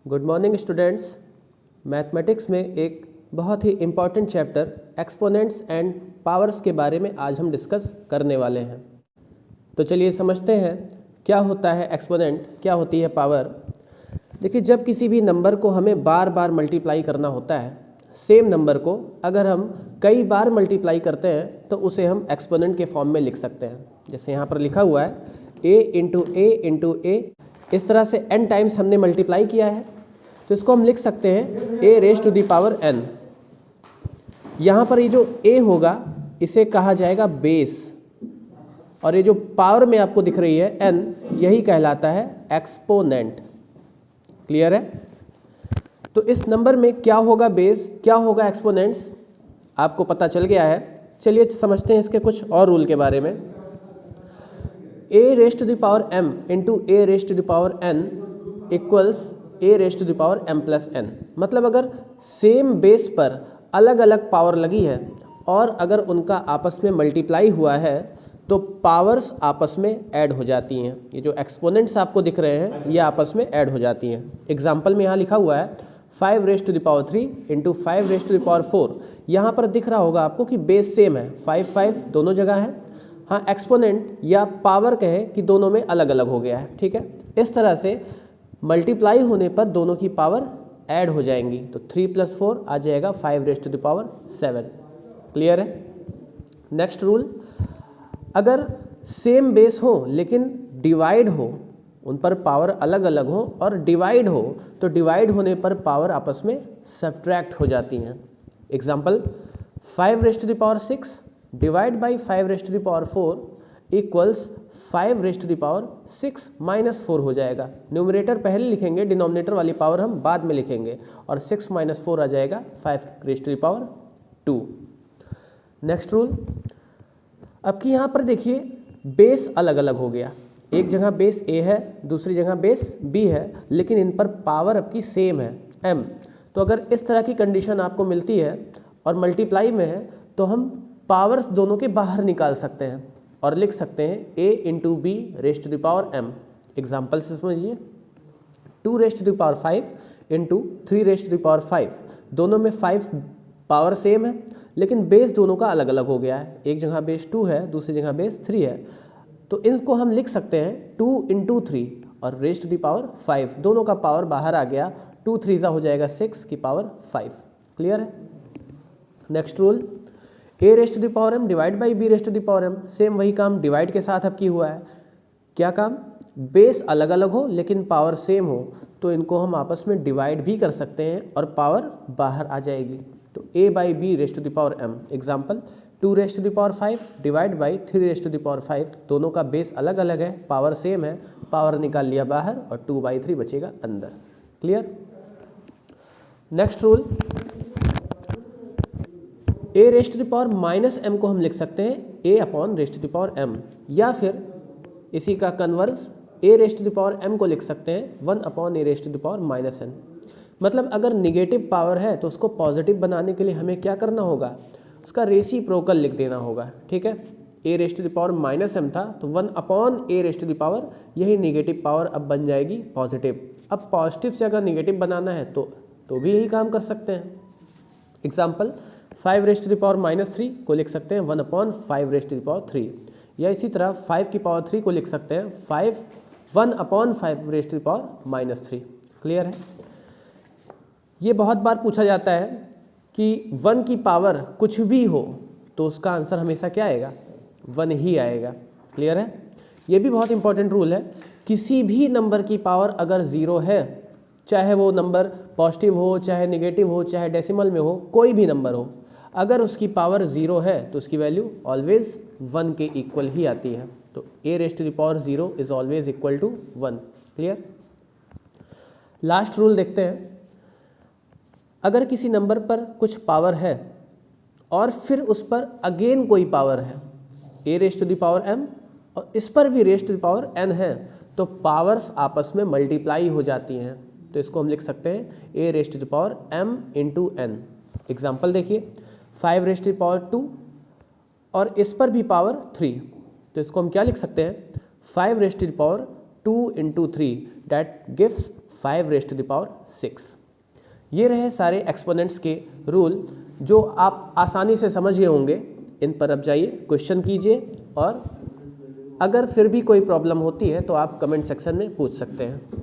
Good morning students. Mathematics में एक बहुत ही important chapter exponents and powers के बारे में आज हम डिस्कस करने वाले हैं। तो चलिए समझते हैं क्या होता है एक्सपोनेंट, क्या होती है पावर। देखिए, जब किसी भी नंबर को हमें बार बार मल्टीप्लाई करना होता है, सेम नंबर को अगर हम कई बार मल्टीप्लाई करते हैं तो उसे हम एक्सपोनेंट के फॉर्म में लिख सकते हैं। जैसे यहाँ पर लिखा हुआ है a इंटू ए, इस तरह से n टाइम्स हमने मल्टीप्लाई किया है, तो इसको हम लिख सकते हैं a raise to the power n। यहाँ पर ये जो a होगा इसे कहा जाएगा बेस, और ये जो पावर में आपको दिख रही है n, यही कहलाता है एक्सपोनेंट। क्लियर है? तो इस नंबर में क्या होगा बेस, क्या होगा एक्सपोनेंट्स, आपको पता चल गया है। चलिए समझते हैं इसके कुछ और रूल के बारे में। a raise to the power m into a raise to the power n equals a raise to the power m plus n। मतलब अगर सेम बेस पर अलग अलग पावर लगी है और अगर उनका आपस में मल्टीप्लाई हुआ है तो पावर्स आपस में ऐड हो जाती हैं। ये जो एक्सपोनेंट्स आपको दिख रहे हैं ये आपस में ऐड हो जाती हैं। एग्जाम्पल में यहाँ लिखा हुआ है 5 raise to the power 3 into 5 raise to the power 4। यहाँ पर दिख रहा होगा आपको कि बेस सेम है, 5 5 दोनों जगह है। हाँ, एक्सपोनेंट या पावर कहें कि दोनों में अलग अलग हो गया है। ठीक है, इस तरह से मल्टीप्लाई होने पर दोनों की पावर ऐड हो जाएंगी, तो 3 + 4 आ जाएगा 5 raise to the power 7। Clear है? नेक्स्ट रूल, अगर सेम बेस हो लेकिन डिवाइड हो, उन पर पावर अलग अलग हो और डिवाइड हो, तो डिवाइड होने पर पावर आपस में सब्ट्रैक्ट हो जाती हैं। Example 5 raise to the power 6 divide by 5 raise to the power 4 equals 5 raise to the power 6 minus 4 हो जाएगा। न्यूमरेटर पहले लिखेंगे, डिनोमिनेटर वाली पावर हम बाद में लिखेंगे, और 6 माइनस 4 आ जाएगा 5 raise to the power 2। Next rule, अब कि यहाँ पर देखिए बेस अलग अलग हो गया। एक जगह बेस a है, दूसरी जगह बेस b है, लेकिन इन पर पावर आपकी सेम है m। तो अगर इस तरह की कंडीशन आपको मिलती है और मल्टीप्लाई में है तो हम पावर्स दोनों के बाहर निकाल सकते हैं और लिख सकते हैं a into b raise to the power m। Example से समझिए, 2 raise to the power 5 into 3 raise to the power 5। दोनों में 5 पावर सेम है लेकिन बेस दोनों का अलग अलग हो गया है। एक जगह बेस 2 है, दूसरी जगह बेस 3 है, तो इनको हम लिख सकते हैं 2 इंटू 3 और रेज टू द पावर 5। दोनों का पावर बाहर आ गया, 2 3 हो जाएगा 6 की पावर 5। क्लियर है? Next rule, a raise to the power m divide by b raise to the power m। Same वही काम डिवाइड के साथ अब की हुआ है। क्या काम? बेस अलग अलग हो लेकिन पावर सेम हो, तो इनको हम आपस में डिवाइड भी कर सकते हैं और पावर बाहर आ जाएगी। तो a by b raise to the power m। Example 2 raise to the power 5 divide by 3 raise to the power 5। दोनों का बेस अलग अलग है, पावर सेम है, पावर निकाल लिया बाहर और 2/3 बचेगा अंदर। Clear? Next rule, a raise to the power minus m को हम लिख सकते हैं a upon raise to the power m, या फिर इसी का converse a raise to the power m को लिख सकते हैं 1 upon a raise to the power minus n। मतलब अगर निगेटिव पावर है तो उसको पॉजिटिव बनाने के लिए हमें क्या करना होगा, उसका रेसिप्रोकल लिख देना होगा। ठीक है, a raise to the power minus m था तो 1 upon a raise to the power, यही निगेटिव पावर अब बन जाएगी पॉजिटिव। अब पॉजिटिव से अगर निगेटिव बनाना है तो भी यही काम कर सकते हैं। Example 5 raise to the power minus 3 को लिख सकते हैं 1 upon 5 raise to the power 3, या इसी तरह 5 की पावर 3 को लिख सकते हैं 1 upon 5 raise to the power minus 3। Clear है? ये बहुत बार पूछा जाता है कि 1 की पावर कुछ भी हो तो उसका आंसर हमेशा क्या आएगा, 1 ही आएगा। क्लियर है? ये भी बहुत इंपॉर्टेंट रूल है, किसी भी नंबर की पावर अगर 0 है, चाहे वो नंबर पॉजिटिव हो, चाहे नेगेटिव हो, चाहे डेसिमल में हो, कोई भी नंबर हो, अगर उसकी पावर 0 है तो उसकी वैल्यू ऑलवेज 1 के इक्वल ही आती है। तो a raise to the power 0 is always equal to 1। Clear? Last rule देखते हैं, अगर किसी नंबर पर कुछ पावर है और फिर उस पर अगेन कोई पावर है, a raise to the power m, और इस पर भी raise to the power n है, तो पावर्स आपस में मल्टीप्लाई हो जाती हैं। तो इसको हम लिख सकते हैं a raise to the power m into n। Example देखिए, 5 रेज टू द पावर 2 और इस पर भी पावर 3, तो इसको हम क्या लिख सकते हैं, 5 raise to the power 2 into 3 that gives 5 raise to the power 6। ये रहे सारे एक्सपोनेंट्स के रूल जो आप आसानी से समझ गए होंगे। इन पर अब जाइए, क्वेश्चन कीजिए और अगर फिर भी कोई प्रॉब्लम होती है तो आप कमेंट सेक्शन में पूछ सकते हैं।